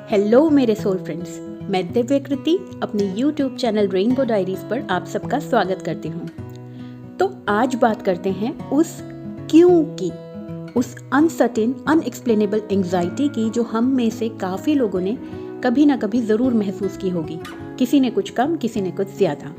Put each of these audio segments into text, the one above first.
Hello मेरे soul friends, मैं दिव्यकृति अपने यूट्यूब चैनल रेनबो डायरीज पर आप सबका स्वागत करती हूँ। तो आज बात करते हैं उस क्यों की, उस अनसर्टेन अनएक्सप्लेनेबल एंग्जाइटी की जो हम में से काफ़ी लोगों ने कभी ना कभी ज़रूर महसूस की होगी। किसी ने कुछ कम, किसी ने कुछ ज़्यादा।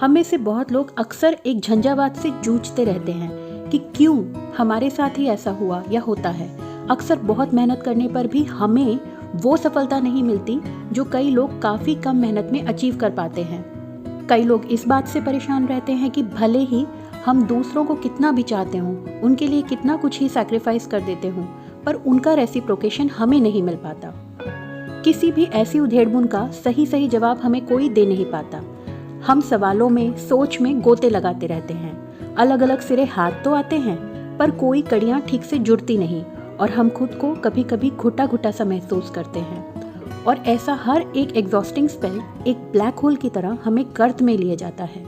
हम में से बहुत लोग अक्सर एक झंझावात से जूझते रहते हैं कि क्यों हमारे साथ ही ऐसा हुआ या होता है। अक्सर बहुत मेहनत करने पर भी हमें वो सफलता नहीं मिलती जो कई लोग काफ़ी कम मेहनत में अचीव कर पाते हैं। कई लोग इस बात से परेशान रहते हैं कि भले ही हम दूसरों को कितना भी चाहते हों, उनके लिए कितना कुछ ही सैक्रिफाइस कर देते हों, पर उनका रेसिप्रोकेशन हमें नहीं मिल पाता। किसी भी ऐसी उधेड़बुन का सही जवाब हमें कोई दे नहीं पाता। हम सवालों में, सोच में गोते लगाते रहते हैं। अलग अलग सिरे हाथ तो आते हैं, पर कोई कड़ियाँ ठीक से जुड़ती नहीं और हम खुद को कभी कभी घुटा सा महसूस करते हैं। और ऐसा हर एक एग्जॉस्टिंग स्पेल एक ब्लैक होल की तरह हमें गर्त में लिए जाता है।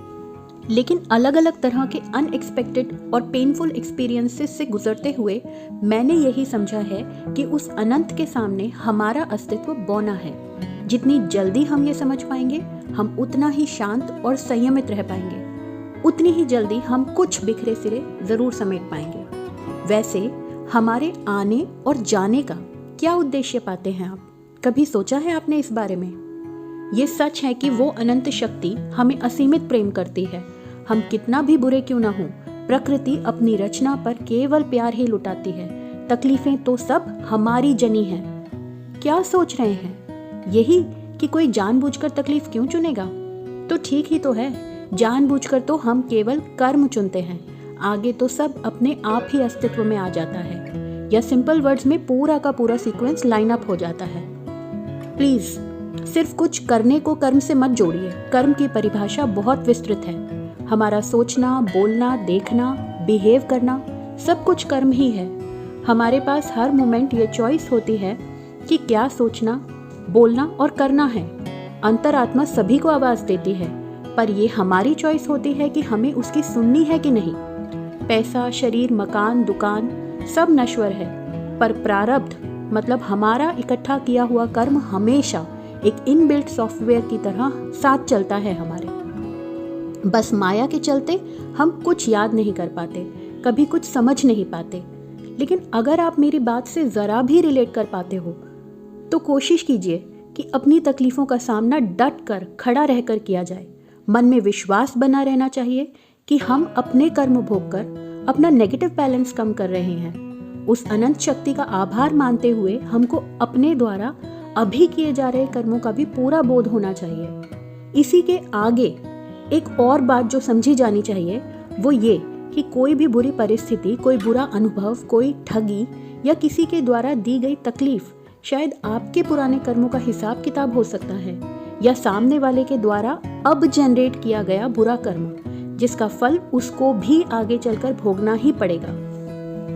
लेकिन अलग अलग तरह के अनएक्सपेक्टेड और पेनफुल एक्सपीरियंसेस से गुजरते हुए मैंने यही समझा है कि उस अनंत के सामने हमारा अस्तित्व बौना है। जितनी जल्दी हम ये समझ पाएंगे, हम उतना ही शांत और संयमित रह पाएंगे। उतनी ही जल्दी हम कुछ बिखरे सिरे जरूर समेट पाएंगे। वैसे हमारे आने और जाने का क्या उद्देश्य पाते हैं आप? कभी सोचा है आपने इस बारे में? ये सच है कि वो अनंत शक्ति हमें असीमित प्रेम करती है। हम कितना भी बुरे क्यों ना हों, प्रकृति अपनी रचना पर केवल प्यार ही लुटाती है। तकलीफें तो सब हमारी जनी हैं। क्या सोच रहे हैं? यही कि कोई जानबूझकर तकलीफ क्यों चुनेगा? तो ठीक ही तो है, जानबूझकर तो हम केवल कर्म चुनते हैं। आगे तो सब अपने आप ही अस्तित्व में आ जाता है, या सिंपल वर्ड्स में पूरा का पूरा सीक्वेंस लाइन अप हो जाता है। प्लीज सिर्फ कुछ करने को कर्म से मत जोड़िए। कर्म की परिभाषा बहुत विस्तृत है। हमारा सोचना, बोलना, देखना, बिहेव करना सब कुछ कर्म ही है। हमारे पास हर मोमेंट ये चॉइस होती है कि क्या सोचना, बोलना और करना है। अंतरात्मा सभी को आवाज देती है, पर ये हमारी चॉइस होती है कि हमें उसकी सुननी है कि नहीं। पैसा, शरीर, मकान, दुकान सब नश्वर है, पर प्रारब्ध मतलब हमारा इकट्ठा किया हुआ कर्म हमेशा एक इनबिल्ट सॉफ्टवेयर की तरह साथ चलता है हमारे। बस माया के चलते हम कुछ याद नहीं कर पाते, कभी कुछ समझ नहीं पाते। लेकिन अगर आप मेरी बात से जरा भी रिलेट कर पाते हो तो कोशिश कीजिए कि अपनी तकलीफों का सामना डट कर, खड़ा रहकर किया जाए। मन में विश्वास बना रहना चाहिए कि हम अपने कर्म भोग कर अपना नेगेटिव बैलेंस कम कर रहे हैं। उस अनंत शक्ति का आभार मानते हुए हमको अपने द्वारा अभी किए जा रहे कर्मों का भी पूरा बोध होना चाहिए। इसी के आगे एक और बात जो समझी जानी चाहिए वो ये कि कोई भी बुरी परिस्थिति, कोई बुरा अनुभव, कोई ठगी या किसी के द्वारा दी गई तकलीफ शायद आपके पुराने कर्मों का हिसाब किताब हो सकता है, या सामने वाले के द्वारा अब जनरेट किया गया बुरा कर्म जिसका फल उसको भी आगे चलकर भोगना ही पड़ेगा।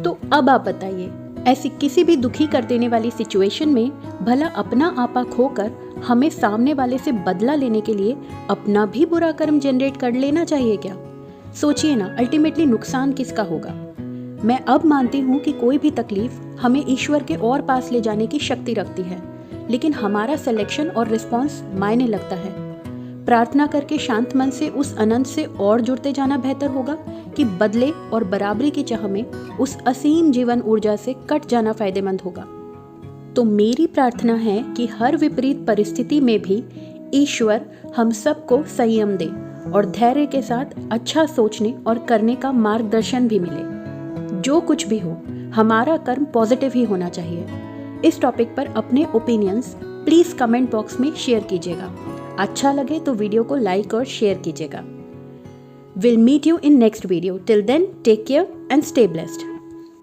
तो अब आप बताइए, ऐसी किसी भी दुखी कर देने वाली सिचुएशन में भला अपना आपा खोकर हमें सामने वाले से बदला लेने के लिए अपना भी बुरा कर्म जनरेट कर लेना चाहिए क्या? सोचिए ना, अल्टीमेटली नुकसान किसका होगा? मैं अब मानती हूँ कि कोई भी तकलीफ हमें ईश्वर के और पास ले जाने की शक्ति रखती है, लेकिन हमारा सिलेक्शन और रिस्पॉन्स मायने लगता है। प्रार्थना करके शांत मन से उस अनंत से और जुड़ते जाना बेहतर होगा कि बदले और बराबरी की चाह में उस असीम जीवन ऊर्जा से कट जाना फायदेमंद होगा। तो मेरी प्रार्थना है कि हर विपरीत परिस्थिति में भी ईश्वर हम सबको संयम दे और धैर्य के साथ अच्छा सोचने और करने का मार्गदर्शन भी मिले। जो कुछ भी हो, हमारा कर्म पॉजिटिव ही होना चाहिए। इस टॉपिक पर अपने ओपिनियंस प्लीज कमेंट बॉक्स में शेयर कीजिएगा। अच्छा लगे तो वीडियो को लाइक और शेयर कीजिएगा। We'll meet you in next video. Till then, take care and stay blessed.